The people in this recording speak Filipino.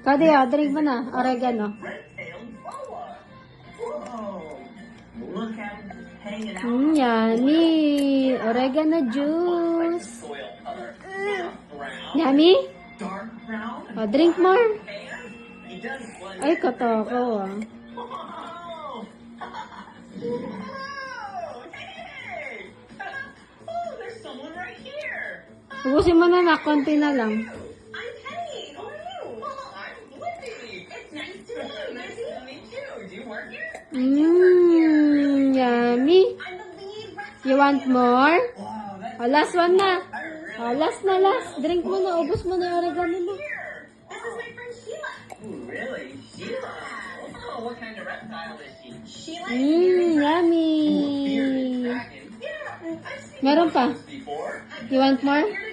Kadi, drink mo na. Oregano. Yummy. Oregano juice. Yummy? Drink more. Ay, katakaw ah. Ubusin mo na na, konti na lang. Yummy. You want more? Oh, last one na. Oh, last na, last. Drink mo na, ubus mo na yung oregano mo. Yummy. Meron pa. You want more?